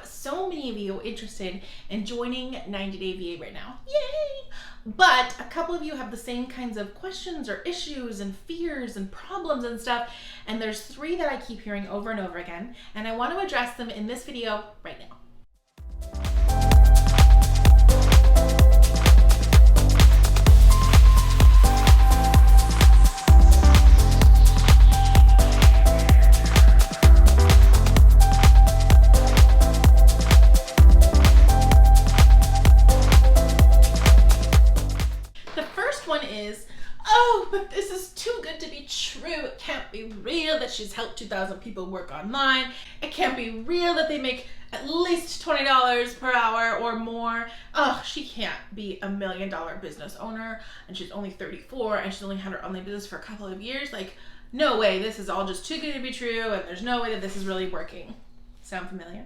have so many of you interested in joining 90 Day VA right now. Yay! But a couple of you have the same kinds of questions or issues and fears and problems and stuff. And there's 3 that I keep hearing over and over again. And I want to address them in this video right now. But this is too good to be true. It can't be real that she's helped 2,000 people work online. It can't be real that they make at least $20 per hour or more. Oh, she can't be a $1 million business owner and she's only 34 and she's only had her online business for a couple of years. Like, no way, this is all just too good to be true and there's no way that this is really working. Sound familiar?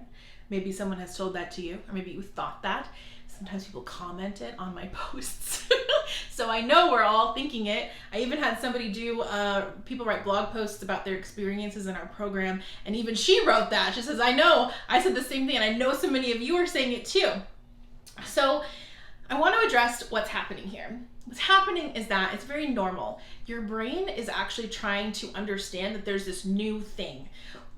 Maybe someone has told that to you, or maybe you thought that. Sometimes people comment it on my posts. So I know we're all thinking it. I even had somebody people write blog posts about their experiences in our program, and even she wrote that. She says, I know, I said the same thing, and I know so many of you are saying it too. So I want to address what's happening here. What's happening is that it's very normal. Your brain is actually trying to understand that there's this new thing.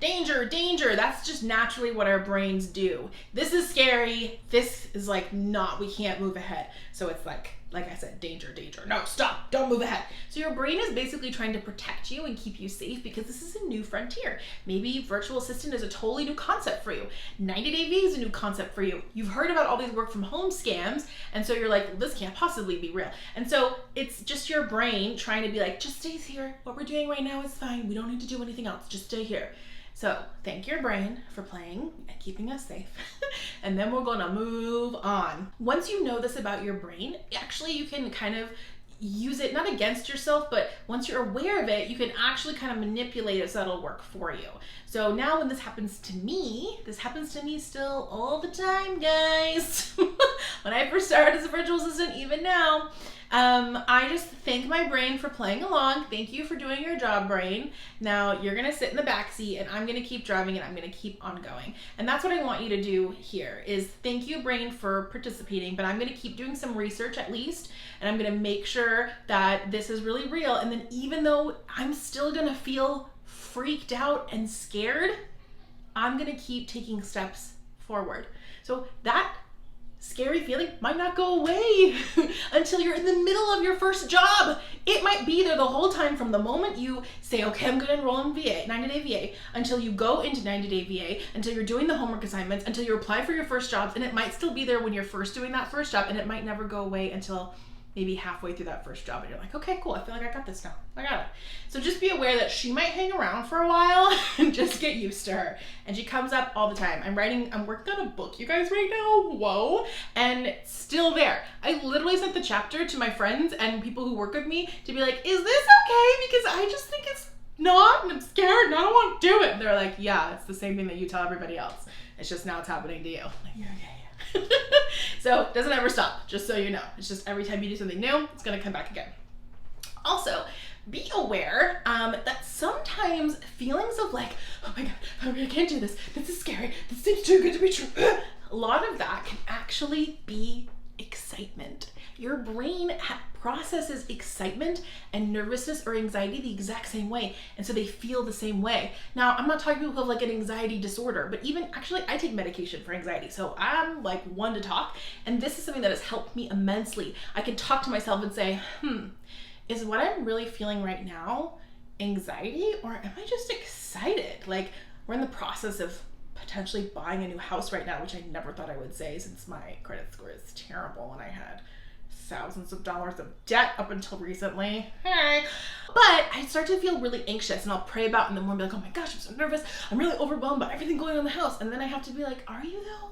Danger, danger, that's just naturally what our brains do. This is scary, this is like not, we can't move ahead. So it's like I said, danger, danger, no, stop, don't move ahead. So your brain is basically trying to protect you and keep you safe because this is a new frontier. Maybe virtual assistant is a totally new concept for you. 90 Day VA is a new concept for you. You've heard about all these work from home scams, and so you're like, well, this can't possibly be real. And so it's just your brain trying to be like, just stay here. What we're doing right now is fine. We don't need to do anything else. Just stay here. So thank your brain for playing and keeping us safe. And then we're gonna move on. Once you know this about your brain, actually you can kind of use it, not against yourself, but once you're aware of it, you can actually kind of manipulate it so it'll work for you. So now when this happens to me still all the time, guys. When I first started as a virtual assistant, even now, I just thank my brain for playing along. Thank you for doing your job, brain. Now you're gonna sit in the back seat and I'm gonna keep driving and I'm gonna keep on going. And that's what I want you to do here is thank you, brain, for participating, but I'm gonna keep doing some research at least, and I'm gonna make sure that this is really real. And then even though I'm still gonna feel freaked out and scared, I'm gonna keep taking steps forward. So that scary feeling might not go away until you're in the middle of your first job. It might be there the whole time from the moment you say, okay, I'm gonna enroll in VA, 90 Day VA, until you go into 90 Day VA, until you're doing the homework assignments, until you apply for your first jobs, and it might still be there when you're first doing that first job, and it might never go away until maybe halfway through that first job and you're like, okay, cool, I feel like I got this now. I got it. So just be aware that she might hang around for a while and just get used to her. And she comes up all the time. I'm working on a book, you guys, right now. Whoa. And it's still there. I literally sent the chapter to my friends and people who work with me to be like, is this okay? Because I just think it's not, and I'm scared and I don't want to do it. And they're like, yeah, it's the same thing that you tell everybody else. It's just now it's happening to you. I'm like, yeah, okay. So it doesn't ever stop, just so you know. It's just every time you do something new, it's gonna come back again. Also, be aware that sometimes feelings of like, oh my God, I can't do this. This is scary. This seems too good to be true. A lot of that can actually be excitement. Your brain processes excitement and nervousness or anxiety the exact same way, and so they feel the same way. Now, I'm not talking about people who have like an anxiety disorder, but even actually I take medication for anxiety, so I'm like one to talk, and this is something that has helped me immensely. I can talk to myself and say, is what I'm really feeling right now anxiety, or am I just excited? Like, we're in the process of potentially buying a new house right now, which I never thought I would say since my credit score is terrible and I had thousands of dollars of debt up until recently. Hey. But I start to feel really anxious and I'll pray about it in the morning, be like, oh my gosh, I'm so nervous. I'm really overwhelmed by everything going on in the house. And then I have to be like, are you though?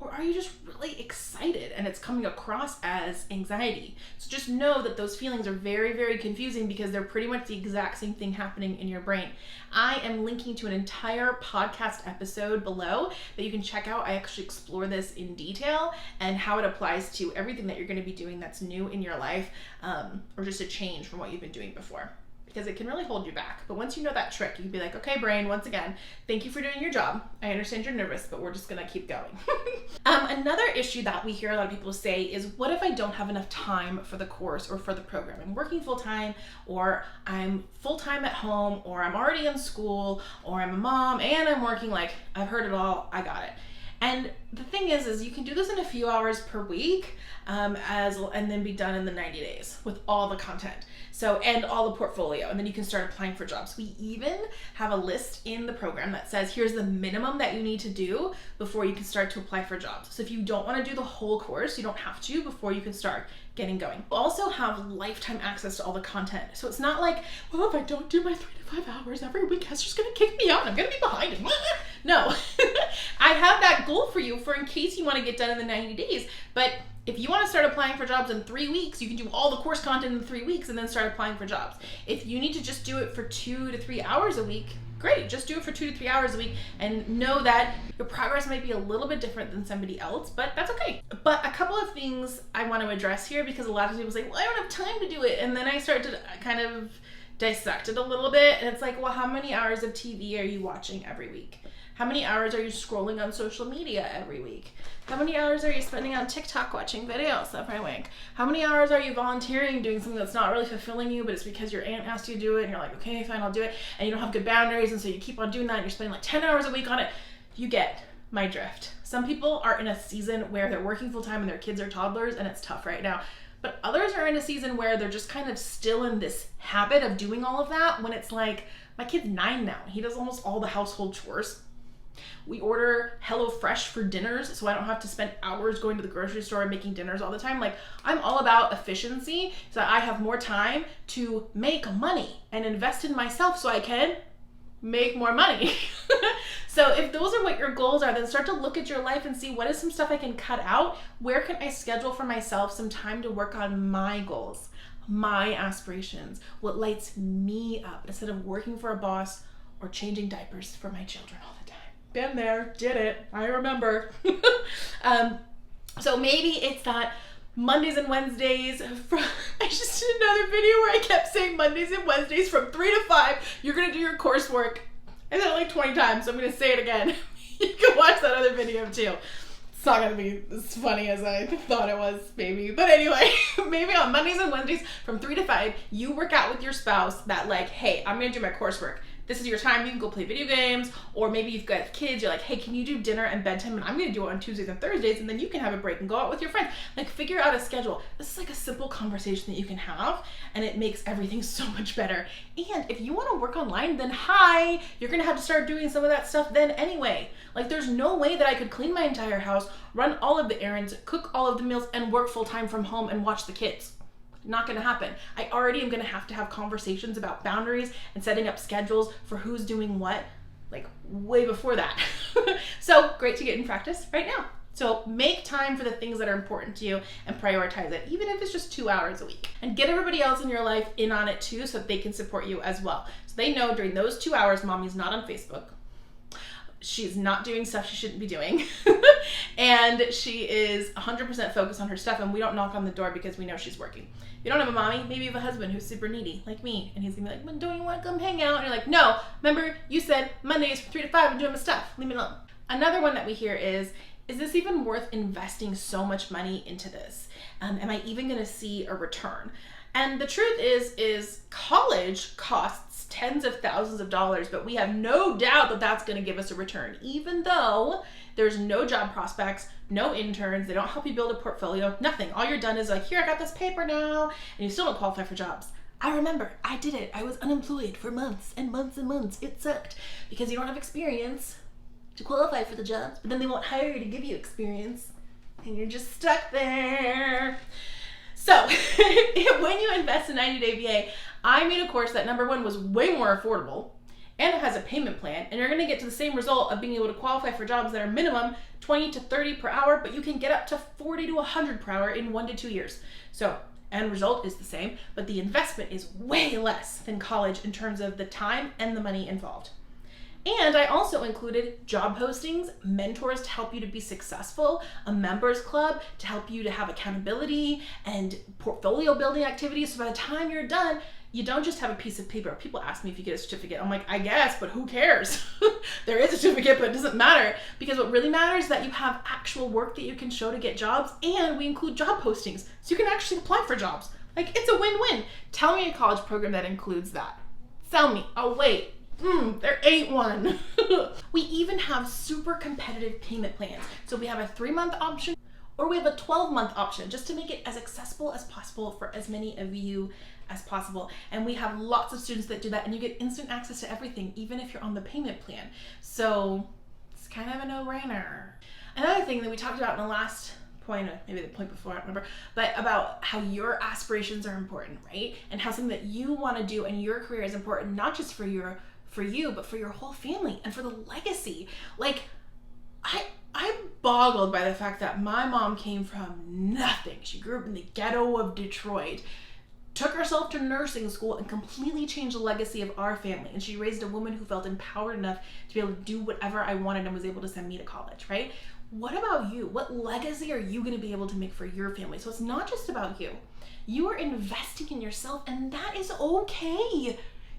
Or are you just really excited and it's coming across as anxiety? So just know that those feelings are very, very confusing because they're pretty much the exact same thing happening in your brain. I am linking to an entire podcast episode below that you can check out. I actually explore this in detail and how it applies to everything that you're going to be doing that's new in your life, or just a change from what you've been doing before. because it can really hold you back. But once you know that trick, you can be like, okay, brain, once again, thank you for doing your job. I understand you're nervous, but we're just gonna keep going. Another issue that we hear a lot of people say is, what if I don't have enough time for the course or for the program? I'm working full-time, or I'm full-time at home, or I'm already in school, or I'm a mom and I'm working. Like, I've heard it all, I got it. And the thing is you can do this in a few hours per week, and then be done in the 90 days with all the content. So, and all the portfolio, and then you can start applying for jobs. We even have a list in the program that says, here's the minimum that you need to do before you can start to apply for jobs. So if you don't want to do the whole course, you don't have to before you can start getting going. We also have lifetime access to all the content. So it's not like, well, if I don't do my 3 to 5 hours every week, Esther's gonna kick me out and I'm gonna be behind. No, I have that goal for you for in case you want to get done in the 90 days. But if you want to start applying for jobs in 3 weeks, you can do all the course content in 3 weeks and then start applying for jobs. If you need to just do it for 2 to 3 hours a week, great, just do it for 2 to 3 hours a week, and know that your progress might be a little bit different than somebody else, but that's okay. But a couple of things I want to address here, because a lot of people say, well, I don't have time to do it. And then I start to kind of dissect it a little bit. And it's like, well, how many hours of TV are you watching every week? How many hours are you scrolling on social media every week? How many hours are you spending on TikTok watching videos every week? How many hours are you volunteering doing something that's not really fulfilling you, but it's because your aunt asked you to do it and you're like, okay, fine, I'll do it. And you don't have good boundaries, and so you keep on doing that and you're spending like 10 hours a week on it. You get my drift. Some people are in a season where they're working full time and their kids are toddlers and it's tough right now. But others are in a season where they're just kind of still in this habit of doing all of that, when it's like, my kid's 9 now. He does almost all the household chores. We order HelloFresh for dinners, so I don't have to spend hours going to the grocery store and making dinners all the time. Like, I'm all about efficiency so that I have more time to make money and invest in myself so I can make more money. So if those are what your goals are, then start to look at your life and see, what is some stuff I can cut out? Where can I schedule for myself some time to work on my goals, my aspirations, what lights me up, instead of working for a boss or changing diapers for my children all the time. Been there, did it, I remember. So maybe it's that Mondays and Wednesdays I just did another video where I kept saying Mondays and Wednesdays from 3 to 5, you're gonna do your coursework. I said it like 20 times, so I'm gonna say it again. You can watch that other video too. It's not gonna be as funny as I thought it was, maybe. But anyway, maybe on Mondays and Wednesdays from 3 to 5, you work out with your spouse that, like, hey, I'm gonna do my coursework. This is your time, you can go play video games, or maybe you've got kids, you're like, hey, can you do dinner and bedtime? And I'm gonna do it on Tuesdays and Thursdays, and then you can have a break and go out with your friends. Like, figure out a schedule. This is like a simple conversation that you can have, and it makes everything so much better. And if you wanna work online, then hi, you're gonna have to start doing some of that stuff then anyway. Like, there's no way that I could clean my entire house, run all of the errands, cook all of the meals, and work full time from home and watch the kids. Not gonna happen. I already am gonna have to have conversations about boundaries and setting up schedules for who's doing what, like, way before that. So great to get in practice right now. So make time for the things that are important to you and prioritize it, even if it's just 2 hours a week. And get everybody else in your life in on it too, so that they can support you as well. So they know during those 2 hours, mommy's not on Facebook. She's not doing stuff she shouldn't be doing. And she is 100% focused on her stuff, and we don't knock on the door because we know she's working. You don't have a mommy, maybe you have a husband who's super needy, like me, and he's gonna be like, well, don't you want to come hang out? And you're like, no, remember you said Mondays from 3 to 5 I'm doing my stuff, leave me alone. Another one that we hear is this even worth investing so much money into this? Am I even gonna see a return? And the truth is college costs tens of thousands of dollars, but we have no doubt that that's gonna give us a return, even though there's no job prospects, no interns, they don't help you build a portfolio, nothing. All you're done is like, here, I got this paper now, and you still don't qualify for jobs. I remember, I did it. I was unemployed for months and months and months. It sucked because you don't have experience to qualify for the jobs, but then they won't hire you to give you experience, and you're just stuck there. So when you invest in 90-day VA, I made a course that, number one, was way more affordable, and it has a payment plan, and you're gonna get to the same result of being able to qualify for jobs that are minimum 20 to 30 per hour, but you can get up to 40 to 100 per hour in 1 to 2 years. So end result is the same, but the investment is way less than college in terms of the time and the money involved. And I also included job postings, mentors to help you to be successful, a members club to help you to have accountability, and portfolio building activities. So by the time you're done, you don't just have a piece of paper. People ask me if you get a certificate. I'm like, I guess, but who cares? There is a certificate, but it doesn't matter, because what really matters is that you have actual work that you can show to get jobs, and we include job postings so you can actually apply for jobs. Like, it's a win-win. Tell me a college program that includes that. Tell me. Oh, wait. There ain't one. We even have super competitive payment plans. So we have a 3-month option, or we have a 12-month option, just to make it as accessible as possible for as many of you as possible. And we have lots of students that do that, and you get instant access to everything, even if you're on the payment plan. So it's kind of a no-brainer. Another thing that we talked about in the last point, or maybe the point before, I don't remember, but about how your aspirations are important, right? And how something that you want to do in your career is important, not just for you, but for your whole family and for the legacy. Like, I'm boggled by the fact that my mom came from nothing. She grew up in the ghetto of Detroit, took herself to nursing school, and completely changed the legacy of our family. And she raised a woman who felt empowered enough to be able to do whatever I wanted and was able to send me to college, right? What about you? What legacy are you going to be able to make for your family? So it's not just about you. You are investing in yourself, and that is okay.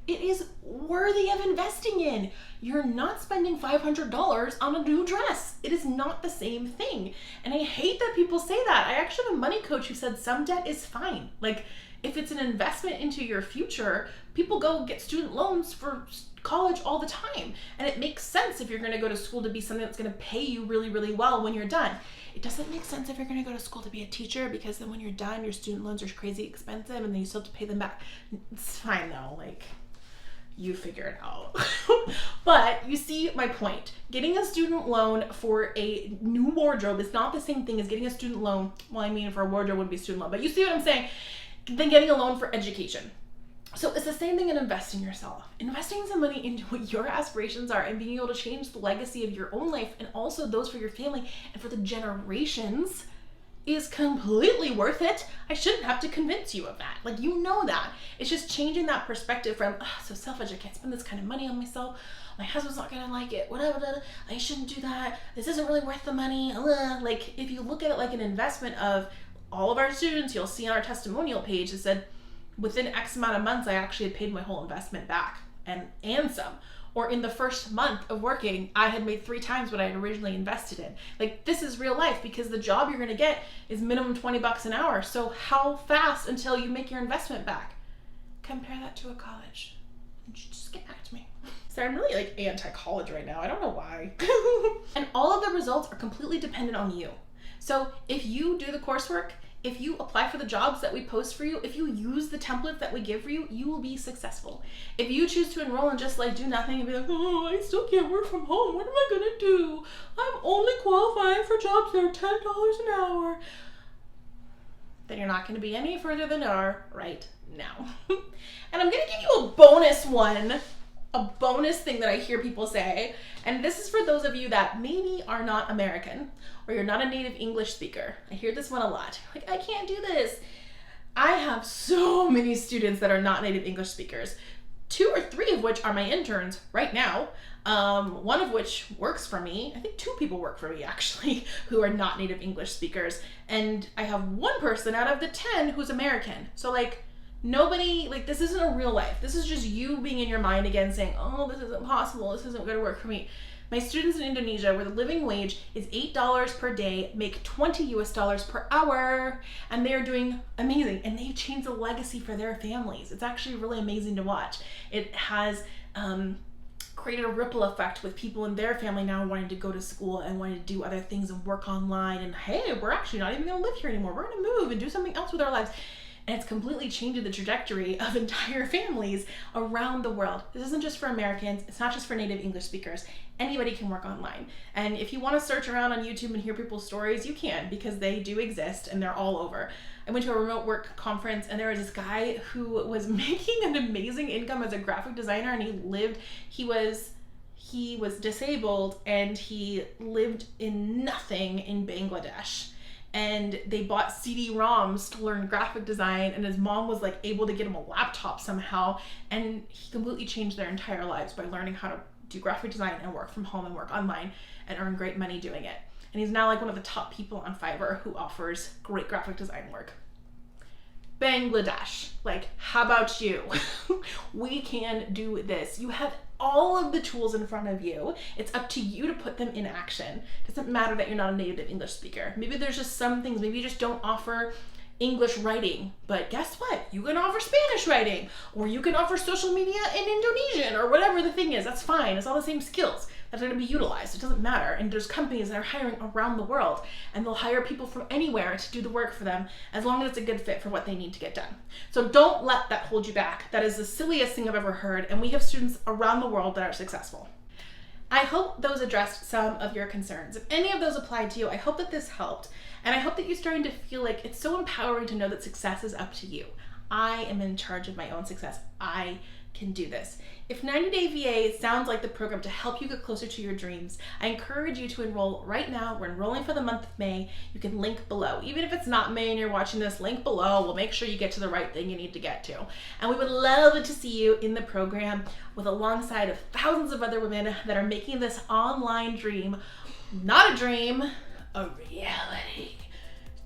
It is worthy of investing in. You're not spending $500 on a new dress. It is not the same thing. And I hate that people say that. I actually have a money coach who said some debt is fine. Like, if it's an investment into your future, people go get student loans for college all the time. And it makes sense if you're going to go to school to be something that's going to pay you really, really well when you're done. It doesn't make sense if you're going to go to school to be a teacher, because then when you're done, your student loans are crazy expensive and then you still have to pay them back. It's fine though. Like, you figure it out. But you see my point. Getting a student loan for a new wardrobe is not the same thing as getting a student loan. Well, I mean, for a wardrobe would be a student loan, but you see what I'm saying? Then getting a loan for education. So it's the same thing in investing yourself. Investing some money into what your aspirations are and being able to change the legacy of your own life and also those for your family and for the generations is completely worth it. I shouldn't have to convince you of that. Like, you know that. It's just changing that perspective from, so selfish, I can't spend this kind of money on myself. My husband's not gonna like it, whatever, I shouldn't do that. This isn't really worth the money. Like, if you look at it like an investment of all of our students, you'll see on our testimonial page, it said, within X amount of months, I actually had paid my whole investment back and some. Or in the first month of working, I had made 3 times what I had originally invested in. Like, this is real life, because the job you're gonna get is minimum $20 an hour. So how fast until you make your investment back? Compare that to a college. Just get back to me. So I'm really like anti-college right now. I don't know why. And all of the results are completely dependent on you. So if you do the coursework, if you apply for the jobs that we post for you, if you use the templates that we give for you, you will be successful. If you choose to enroll and just like do nothing and be like, oh, I still can't work from home, what am I gonna do? I'm only qualifying for jobs that are $10 an hour. Then you're not gonna be any further than you are right now. And I'm gonna give you a bonus one, a bonus thing that I hear people say. And this is for those of you that maybe are not American or you're not a native English speaker. I hear this one a lot. Like, I can't do this. I have so many students that are not native English speakers, 2 or 3 of which are my interns right now. One of which works for me. I think 2 people work for me actually who are not native English speakers. And I have 1 person out of the 10 who's American. So like, nobody, like, this isn't a real life. This is just you being in your mind again saying, oh, this isn't possible. This isn't going to work for me. My students in Indonesia, where the living wage is $8 per day, make $20 US per hour, and they are doing amazing. And they've changed the legacy for their families. It's actually really amazing to watch. It has created a ripple effect with people in their family now wanting to go to school and wanting to do other things and work online. And hey, we're actually not even going to live here anymore. We're going to move and do something else with our lives. And it's completely changed the trajectory of entire families around the world. This isn't just for Americans. It's not just for native English speakers. Anybody can work online. And if you want to search around on YouTube and hear people's stories, you can, because they do exist and they're all over. I went to a remote work conference and there was this guy who was making an amazing income as a graphic designer, and he was disabled and he lived in nothing in Bangladesh. And they bought CD-ROMs to learn graphic design, and his mom was like able to get him a laptop somehow, and he completely changed their entire lives by learning how to do graphic design and work from home and work online and earn great money doing it. And he's now like one of the top people on Fiverr who offers great graphic design work. Bangladesh. Like, how about you? We can do this. You have all of the tools in front of you. It's up to you to put them in action. It doesn't matter that you're not a native English speaker. Maybe there's just some things, maybe you just don't offer English writing, but guess what? You can offer Spanish writing, or you can offer social media in Indonesian, or whatever the thing is. That's fine. It's all the same skills that are going to be utilized. It doesn't matter. And there's companies that are hiring around the world, and they'll hire people from anywhere to do the work for them, as long as it's a good fit for what they need to get done. So don't let that hold you back. That is the silliest thing I've ever heard, and we have students around the world that are successful. I hope those addressed some of your concerns. If any of those applied to you, I hope that this helped. And I hope that you're starting to feel like it's so empowering to know that success is up to you. I am in charge of my own success. I can do this. If 90 Day VA sounds like the program to help you get closer to your dreams, I encourage you to enroll right now. We're enrolling for the month of May. You can link below. Even if it's not May and you're watching this, link below. We'll make sure you get to the right thing you need to get to. And we would love to see you in the program with alongside of thousands of other women that are making this online dream not a dream, a reality.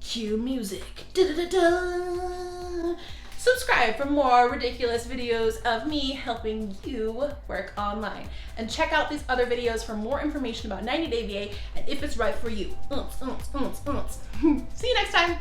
Cue music. Da-da-da-da. Subscribe for more ridiculous videos of me helping you work online. And check out these other videos for more information about 90 Day VA and if it's right for you. See you next time.